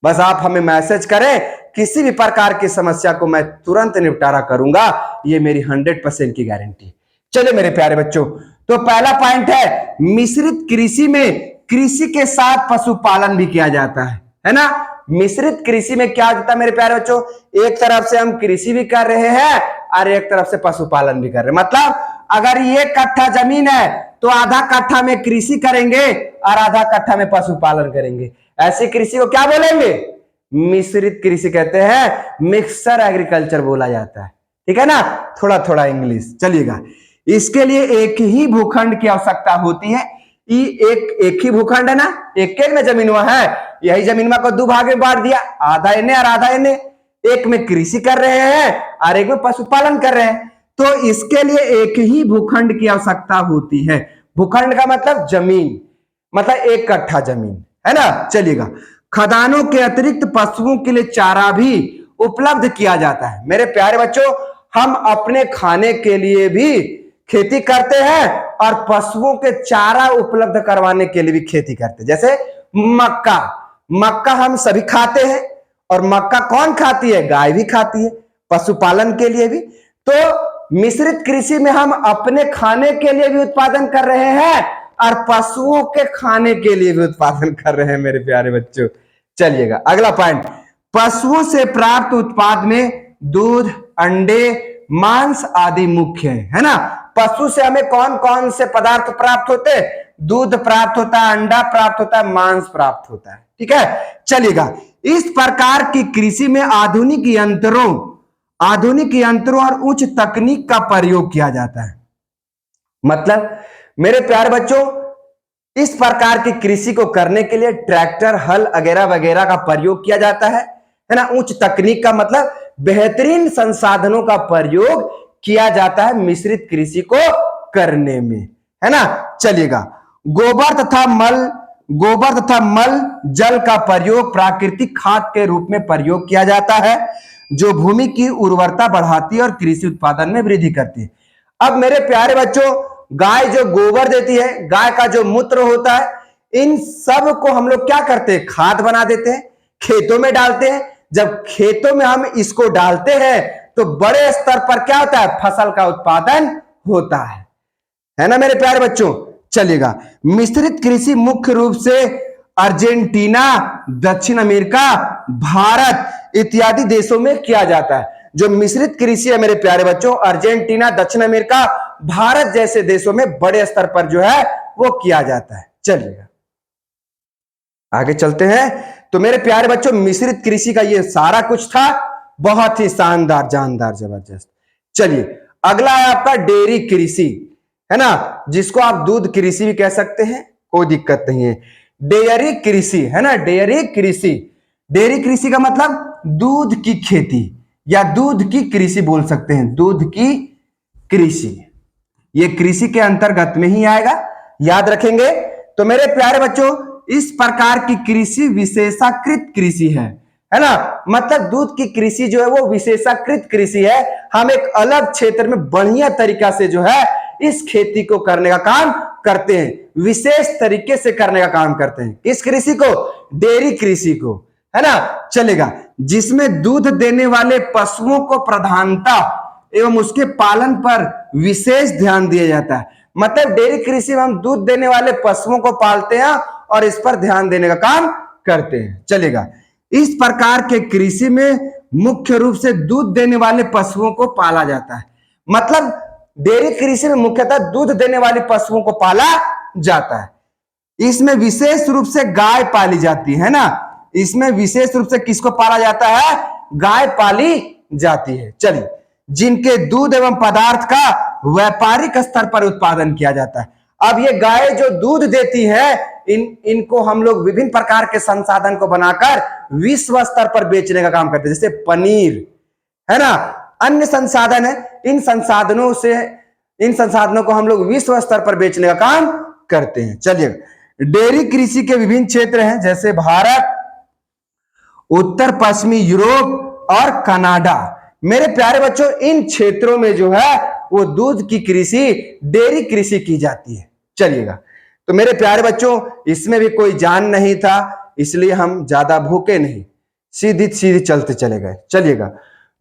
[SPEAKER 1] बस आप हमें मैसेज करें, किसी भी प्रकार की समस्या को मैं तुरंत निपटारा करूंगा। ये मेरी 100% की गारंटी। चलिए मेरे प्यारे बच्चों, तो पहला पॉइंट है मिश्रित कृषि में कृषि के साथ पशुपालन भी किया जाता है ना। मिश्रित कृषि में क्या होता है मेरे प्यारे बच्चों, एक तरफ से हम कृषि भी कर रहे हैं और एक तरफ से पशुपालन भी कर रहे हैं। मतलब अगर ये कट्ठा जमीन है तो आधा कट्ठा में कृषि करेंगे और आधा कट्ठा में पशुपालन करेंगे। ऐसी कृषि को क्या बोलेंगे, मिश्रित कृषि कहते हैं, मिक्सर एग्रीकल्चर बोला जाता है। ठीक है ना, थोड़ा थोड़ा इंग्लिश। चलिएगा, इसके लिए एक ही भूखंड की आवश्यकता होती है। एक ही भूखंड है ना, एक में जमीन हुआ है, यही जमीन को दो भाग में बांट दिया, आधा इन्हें और आधा इन्हें। एक में कृषि कर रहे हैं और एक में पशुपालन कर रहे हैं। तो इसके लिए एक ही भूखंड की आवश्यकता होती है। भूखंड का मतलब जमीन, मतलब एक कट्ठा जमीन, है ना। चलिएगा, खदानों के अतिरिक्त पशुओं के लिए चारा भी उपलब्ध किया जाता है। मेरे प्यारे बच्चों, हम अपने खाने के लिए भी खेती करते हैं और पशुओं के चारा उपलब्ध करवाने के लिए भी खेती करते हैं। जैसे मक्का हम सभी खाते हैं और मक्का कौन खाती है, गाय भी खाती है, पशुपालन के लिए भी। तो मिश्रित कृषि में हम अपने खाने के लिए भी उत्पादन कर रहे हैं और पशुओं के खाने के लिए भी उत्पादन कर रहे हैं मेरे प्यारे बच्चों। चलिएगा अगला पॉइंट, पशुओं से प्राप्त उत्पाद में दूध, अंडे, मांस आदि मुख्य है ना। पशु से हमें कौन कौन से पदार्थ प्राप्त होते हैं, दूध प्राप्त होता है, अंडा प्राप्त होता है, मांस प्राप्त होता है। ठीक है, चलिएगा, इस प्रकार की कृषि में आधुनिक यंत्रों आधुनिक यंत्रों और उच्च तकनीक का प्रयोग किया जाता है। मतलब मेरे प्यारे बच्चों, इस प्रकार की कृषि को करने के लिए ट्रैक्टर, हल वगैरह वगैरह का प्रयोग किया जाता है ना। उच्च तकनीक का मतलब बेहतरीन संसाधनों का प्रयोग किया जाता है मिश्रित कृषि को करने में, है ना। चलिएगा, गोबर तथा मल जल का प्रयोग प्राकृतिक खाद के रूप में प्रयोग किया जाता है, जो भूमि की उर्वरता बढ़ाती है और कृषि उत्पादन में वृद्धि करती है। अब मेरे प्यारे बच्चों, गाय जो गोबर देती है, गाय का जो मूत्र होता है, इन सब को हम लोग क्या करते हैं, खाद बना देते हैं, खेतों में डालते हैं। जब खेतों में हम इसको डालते हैं तो बड़े स्तर पर क्या होता है, फसल का उत्पादन होता है ना मेरे प्यारे बच्चों। चलिएगा, मिश्रित कृषि मुख्य रूप से अर्जेंटीना, दक्षिण अमेरिका, भारत इत्यादि देशों में किया जाता है। जो मिश्रित कृषि है मेरे प्यारे बच्चों, अर्जेंटीना, दक्षिण अमेरिका, भारत जैसे देशों में बड़े स्तर पर जो है वो किया जाता है। चलिएगा आगे चलते हैं। तो मेरे प्यारे बच्चों, मिश्रित कृषि का ये सारा कुछ था, बहुत ही शानदार, जानदार, जबरदस्त। चलिए अगला है आपका डेयरी कृषि, है ना, जिसको आप दूध कृषि भी कह सकते हैं, कोई दिक्कत नहीं है। डेयरी कृषि, है ना, डेयरी कृषि। डेयरी कृषि का मतलब दूध की खेती या दूध की कृषि बोल सकते हैं, दूध की कृषि। ये कृषि के अंतर्गत में ही आएगा, याद रखेंगे। तो मेरे प्यारे बच्चों, इस प्रकार की कृषि विशेषाकृत कृषि है ना। मतलब दूध की कृषि जो है वो विशेषाकृत कृषि है। हम एक अलग क्षेत्र में बढ़िया तरीका से जो है इस खेती को करने का काम करते हैं, विशेष तरीके से करने का काम करते हैं। किस कृषि को, डेयरी कृषि को, है ना। चलेगा, जिसमें दूध देने वाले पशुओं को प्रधानता एवं उसके पालन पर विशेष ध्यान दिया जाता है। मतलब डेयरी कृषि में हम दूध देने वाले पशुओं को पालते हैं और इस पर ध्यान देने का काम करते हैं। चलेगा, इस प्रकार के कृषि में मुख्य रूप से दूध देने वाले पशुओं को पाला जाता है। मतलब डेयरी कृषि में मुख्यतः दूध देने वाले पशुओं को पाला जाता है। इसमें विशेष रूप से गाय पाली जाती है ना। इसमें विशेष रूप से किसको पाला जाता है, गाय पाली जाती है। चलिए, जिनके दूध एवं पदार्थ का व्यापारिक स्तर पर उत्पादन किया जाता है। अब ये गाय जो दूध देती है, इनको हम लोग विभिन्न प्रकार के संसाधन को बनाकर विश्व स्तर पर बेचने का काम करते हैं, जैसे पनीर, है ना, अन्य संसाधन है। इन संसाधनों को हम लोग विश्व स्तर पर बेचने का काम करते हैं। चलिए, डेयरी कृषि के विभिन्न क्षेत्र हैं, जैसे भारत, उत्तर पश्चिमी यूरोप और कनाडा। मेरे प्यारे बच्चों, इन क्षेत्रों में जो है वो दूध की कृषि, डेयरी कृषि की जाती है। चलिएगा, तो मेरे प्यारे बच्चों, इसमें भी कोई जान नहीं था, इसलिए हम ज्यादा भूखे नहीं, सीधी सीधी चलते चले गए। चलिएगा,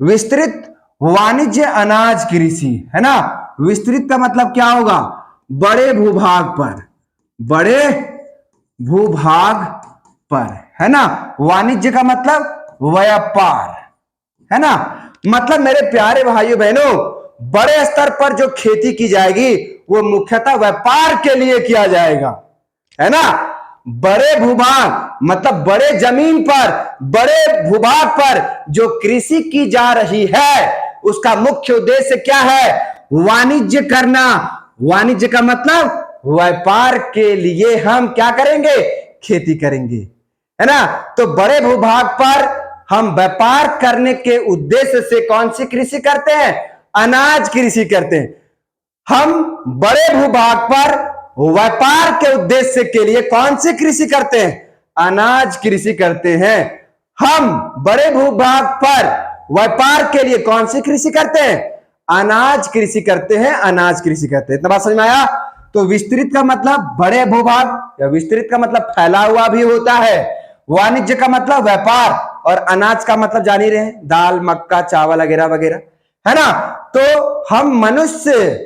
[SPEAKER 1] विस्तृत वाणिज्य अनाज कृषि, है ना। विस्तृत का मतलब क्या होगा, बड़े भूभाग पर, बड़े भूभाग पर, है ना। वाणिज्य का मतलब व्यापार, है ना। मतलब मेरे प्यारे भाइयों बहनों, बड़े स्तर पर जो खेती की जाएगी वो मुख्यतः व्यापार के लिए किया जाएगा, है ना। बड़े भूभाग मतलब बड़े जमीन पर, बड़े भूभाग पर जो कृषि की जा रही है, उसका मुख्य उद्देश्य क्या है, वाणिज्य करना। वाणिज्य का मतलब व्यापार के लिए हम क्या करेंगे, खेती करेंगे, है ना। तो बड़े भूभाग पर हम व्यापार करने के उद्देश्य से कौन सी कृषि करते हैं, अनाज कृषि करते हैं। हम बड़े भूभाग पर व्यापार के उद्देश्य के लिए कौन सी कृषि करते हैं, अनाज कृषि करते हैं। हम बड़े भूभाग पर व्यापार के लिए कौन सी कृषि करते हैं, अनाज कृषि करते हैं, अनाज कृषि करते हैं। इतना बात समझ में आया। तो विस्तृत का मतलब बड़े भूभाग, या विस्तृत का मतलब फैला हुआ भी होता है। वाणिज्य का मतलब व्यापार, और अनाज का मतलब जान ही रहे हैं, दाल, मक्का, चावल वगैरह वगैरह, है ना। तो हम मनुष्य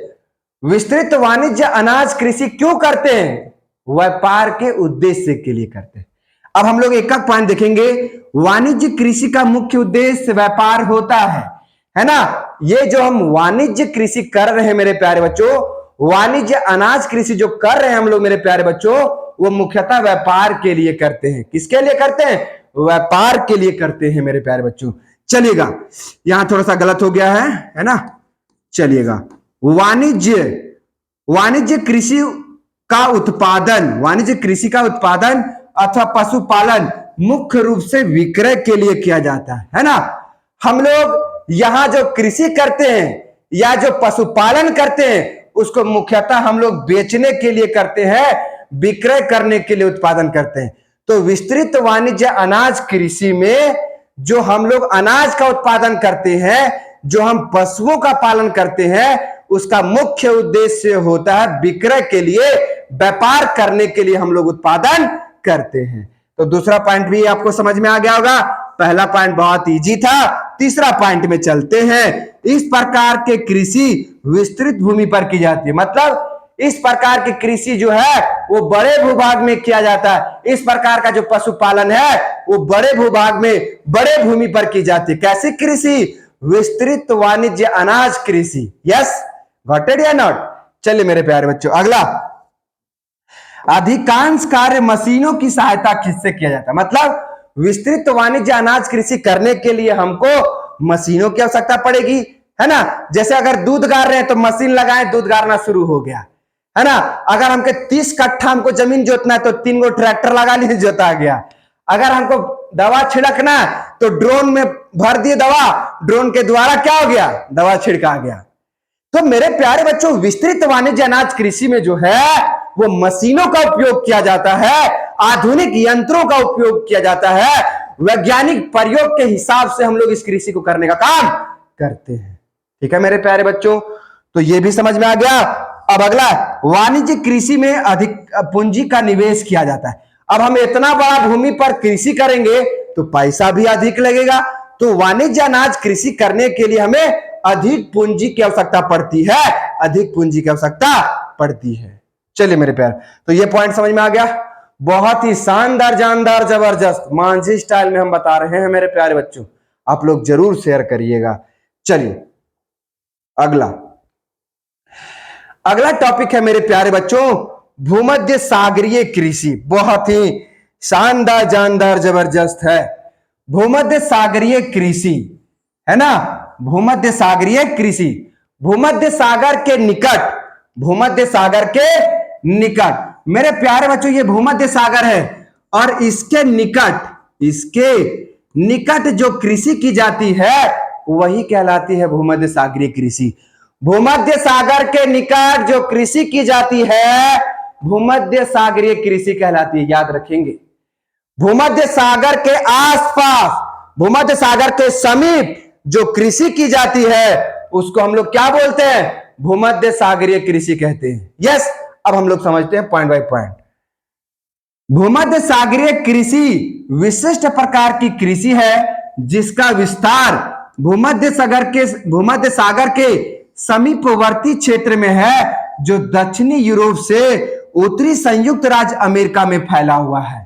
[SPEAKER 1] विस्तृत वाणिज्य अनाज कृषि क्यों करते हैं, व्यापार के उद्देश्य के लिए करते हैं। अब हम लोग एक एक पॉइंट देखेंगे। वाणिज्य कृषि का मुख्य उद्देश्य व्यापार होता है ना। ये जो हम वाणिज्य कृषि कर रहे हैं मेरे प्यारे बच्चों, वाणिज्य अनाज कृषि जो कर रहे हैं हम लोग मेरे प्यारे बच्चों, वो मुख्यतः व्यापार के लिए करते हैं। किसके लिए करते हैं, व्यापार के लिए करते हैं मेरे प्यारे बच्चों। चलिएगा, यहां थोड़ा सा गलत हो गया है ना। चलिएगा, वाणिज्य कृषि का उत्पादन, वाणिज्य कृषि का उत्पादन अथवा पशुपालन मुख्य रूप से विक्रय के लिए किया जाता है ना। हम लोग यहां जो कृषि करते हैं या जो पशुपालन करते हैं उसको मुख्यतः हम लोग बेचने के लिए करते हैं, विक्रय करने के लिए उत्पादन करते हैं। तो विस्तृत वाणिज्य अनाज कृषि में जो हम लोग अनाज का उत्पादन करते हैं, जो हम पशुओं का पालन करते हैं, उसका मुख्य उद्देश्य होता है विक्रय के लिए, व्यापार करने के लिए हम लोग उत्पादन करते हैं। तो दूसरा पॉइंट भी आपको समझ में आ गया होगा। पहला पॉइंट बहुत इजी था। तीसरा पॉइंट में चलते हैं। इस प्रकार के कृषि विस्तृत भूमि पर की जाती है, मतलब इस प्रकार की कृषि जो है वो बड़े भूभाग में किया जाता है। इस प्रकार का जो पशुपालन है वो बड़े भूभाग में, बड़े भूमि पर की जाती है। कैसी कृषि? विस्तृत वाणिज्य अनाज कृषि। यस, गॉट इट या नॉट? चलिए मेरे प्यारे बच्चों, अगला, अधिकांश कार्य मशीनों की सहायता किससे किया जाता है? मतलब विस्तृत वाणिज्य अनाज कृषि करने के लिए हमको मशीनों की आवश्यकता पड़ेगी, है ना। जैसे अगर दूध गार रहे हैं तो मशीन लगाएं, दूध गारना शुरू हो गया, है ना। अगर हमको 30 कट्ठा हमको जमीन जोतना है तो 3 गो ट्रैक्टर लगा लिए, जोता गया। अगर हमको दवा छिड़कना है तो ड्रोन में भर दिए दवा, ड्रोन के द्वारा क्या हो गया? दवा छिड़का गया। तो मेरे प्यारे बच्चों, विस्तृत वाणिज्य अनाज कृषि में जो है वो मशीनों का उपयोग किया जाता है, आधुनिक यंत्रों का उपयोग किया जाता है, वैज्ञानिक प्रयोग के हिसाब से हम लोग इस कृषि को करने का काम करते हैं। ठीक है मेरे प्यारे बच्चों, तो ये भी समझ में आ गया। अब अगला, वाणिज्य कृषि में अधिक पूंजी का निवेश किया जाता है। अब हम इतना बड़ा भूमि पर कृषि करेंगे तो पैसा भी अधिक लगेगा, तो वाणिज्य अनाज कृषि करने के लिए हमें अधिक पूंजी की आवश्यकता पड़ती है, अधिक पूंजी की आवश्यकता पड़ती है। चलिए मेरे प्यार, तो ये पॉइंट समझ में आ गया। बहुत ही शानदार, जानदार, जबरदस्त मांझी स्टाइल में हम बता रहे हैं मेरे प्यारे बच्चों, आप लोग जरूर शेयर करिएगा। चलिए अगला टॉपिक है मेरे प्यारे बच्चों, भूमध्य सागरीय कृषि। बहुत ही शानदार, जानदार, जबरदस्त है भूमध्य सागरीय कृषि, है ना। भूमध्य सागरीय कृषि, भूमध्य सागर के निकट, भूमध्य सागर के निकट मेरे प्यारे बच्चों, ये भूमध्य सागर है और इसके निकट जो कृषि की जाती है वही कहलाती है भूमध्य सागरीय कृषि। भूमध्य सागर के निकट जो कृषि की जाती है भूमध्य सागरीय कृषि कहलाती है, याद रखेंगे। भूमध्य सागर के आसपास, भूमध्य सागर के समीप जो कृषि की जाती है उसको हम लोग क्या बोलते हैं? भूमध्य सागरीय कृषि कहते हैं। यस, अब हम लोग समझते हैं पॉइंट बाय पॉइंट। भूमध्य सागरीय कृषि विशिष्ट प्रकार की कृषि है जिसका विस्तार भूमध्य सागर के समीपवर्ती क्षेत्र में है, जो दक्षिणी यूरोप से उत्तरी संयुक्त राज्य अमेरिका में फैला हुआ है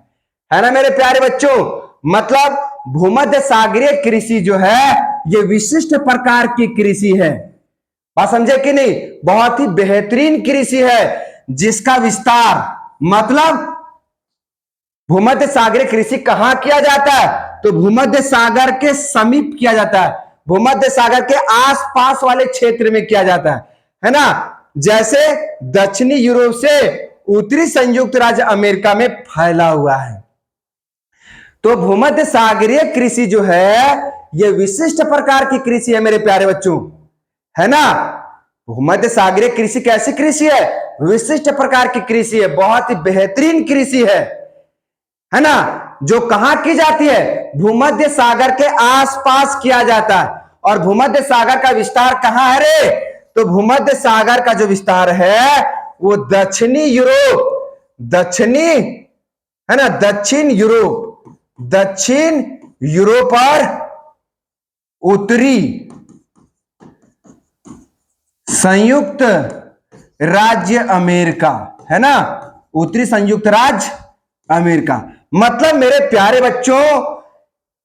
[SPEAKER 1] ना मेरे प्यारे बच्चों। मतलब भूमध्य सागरीय कृषि जो है ये विशिष्ट प्रकार की कृषि है, बात समझे कि नहीं? बहुत ही बेहतरीन कृषि है जिसका विस्तार, मतलब भूमध्य सागरीय कृषि कहां किया जाता है? तो भूमध्य सागर के समीप किया जाता है, भूमध्य सागर के आसपास वाले क्षेत्र में किया जाता है ना। जैसे दक्षिणी यूरोप से उत्तरी संयुक्त राज्य अमेरिका में फैला हुआ है। तो भूमध्य सागरीय कृषि जो है यह विशिष्ट प्रकार की कृषि है मेरे प्यारे बच्चों, है ना। भूमध्य सागरीय कृषि कैसी कृषि है? विशिष्ट प्रकार की कृषि है, बहुत ही बेहतरीन कृषि है ना। जो कहां की जाती है? भूमध्य सागर के आसपास किया जाता है। और भूमध्य सागर का विस्तार कहां है रे? तो भूमध्य सागर का जो विस्तार है वो दक्षिणी यूरोप, है ना, दक्षिण यूरोप और उत्तरी संयुक्त राज्य अमेरिका, है ना, उत्तरी संयुक्त राज्य अमेरिका। मतलब मेरे प्यारे बच्चों,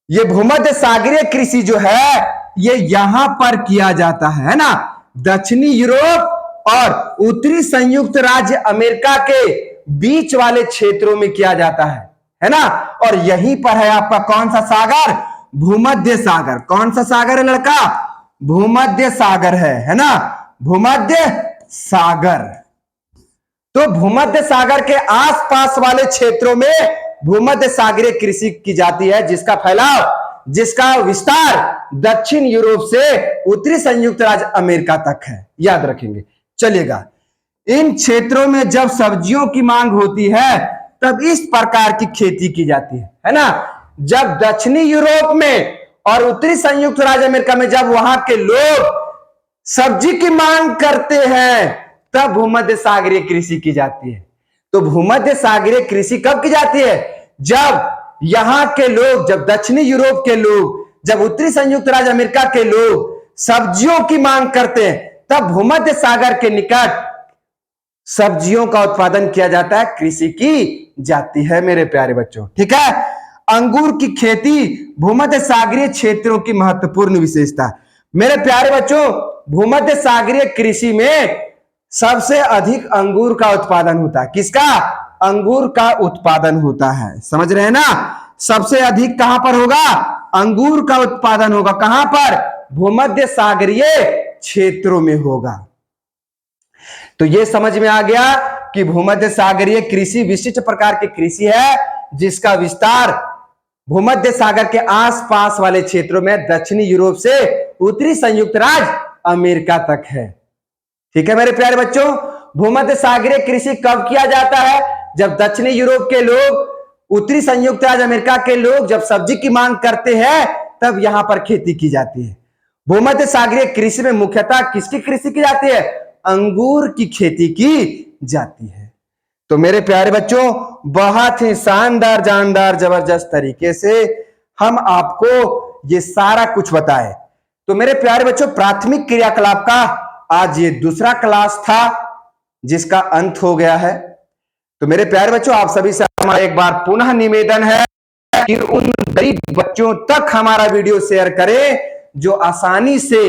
[SPEAKER 1] ये भूमध्य सागरीय कृषि जो है ये यहां पर किया जाता है ना, दक्षिणी यूरोप और उत्तरी संयुक्त राज्य अमेरिका के बीच वाले क्षेत्रों में किया जाता है ना। और यहीं पर है आपका कौन सा सागर? भूमध्य सागर। कौन सा सागर है लड़का? भूमध्य सागर है ना, भूमध्य सागर। तो भूमध्य सागर के आसपास वाले क्षेत्रों में भूमध्य सागरीय कृषि की जाती है, जिसका फैलाव, जिसका विस्तार दक्षिण यूरोप से उत्तरी संयुक्त राज्य अमेरिका तक है। याद रखेंगे, चलिएगा। इन क्षेत्रों में जब सब्जियों की मांग होती है तब इस प्रकार की खेती की जाती है ना। जब दक्षिणी यूरोप में और उत्तरी संयुक्त राज्य अमेरिका में जब वहां के लोग सब्जी की मांग करते हैं तब भूमध्य सागरीय कृषि की जाती है। तो भूमध्य सागरीय कृषि कब की जाती है? जब यहां के लोग, जब दक्षिणी यूरोप के लोग, जब उत्तरी संयुक्त राज्य अमेरिका के लोग सब्जियों की मांग करते हैं तब भूमध्य सागर के निकट सब्जियों का उत्पादन किया जाता है, कृषि की जाती है मेरे प्यारे बच्चों। ठीक है। अंगूर की खेती भूमध्य सागरीय क्षेत्रों की महत्वपूर्ण विशेषता। मेरे प्यारे बच्चों, भूमध्य सागरीय कृषि में सबसे अधिक अंगूर का उत्पादन होता है। किसका? अंगूर का उत्पादन होता है। समझ रहे हैं ना? सबसे अधिक कहां पर होगा? अंगूर का उत्पादन होगा। कहां पर? भूमध्य सागरीय क्षेत्रों में होगा। तो यह समझ में आ गया कि भूमध्य सागरीय कृषि विशिष्ट प्रकार की कृषि है जिसका विस्तार भूमध्य सागर के आसपास वाले क्षेत्रों में दक्षिणी यूरोप से उत्तरी संयुक्त राज्य अमेरिका तक है। ठीक है मेरे प्यारे बच्चों, भूमध्य सागरीय कृषि कब किया जाता है? जब दक्षिणी यूरोप के लोग, उत्तरी संयुक्त राज्य अमेरिका के लोग जब सब्जी की मांग करते हैं तब यहां पर खेती की जाती है। भूमध्य सागरीय कृषि में मुख्यतः किसकी कृषि की जाती है? अंगूर की खेती की जाती है। तो मेरे प्यारे बच्चों, बहुत ही शानदार, जानदार, जबरदस्त तरीके से हम आपको ये सारा कुछ बताए। तो मेरे प्यारे बच्चों, प्राथमिक क्रियाकलाप का आज ये दूसरा क्लास था जिसका अंत हो गया है। तो मेरे प्यारे बच्चों, आप सभी से हमारा एक बार पुनः निवेदन है कि उन गरीब बच्चों तक हमारा वीडियो शेयर करें जो आसानी से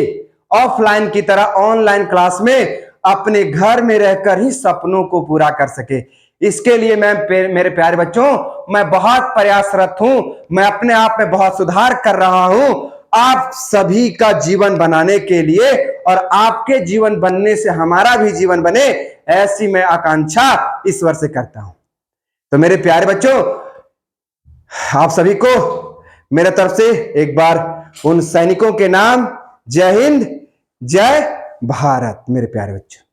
[SPEAKER 1] ऑफलाइन की तरह ऑनलाइन क्लास में अपने घर में रहकर ही सपनों को पूरा कर सके। इसके लिए मेरे प्यारे बच्चों, मैं बहुत प्रयासरत हूं। मैं अपने आप में बहुत सुधार कर रहा हूं आप सभी का जीवन बनाने के लिए, और आपके जीवन बनने से हमारा भी जीवन बने, ऐसी मैं आकांक्षा ईश्वर से करता हूं। तो मेरे प्यारे बच्चों, आप सभी को मेरे तरफ से एक बार उन सैनिकों के नाम जय हिंद, जय भारत। मेरे प्यारे बच्चों।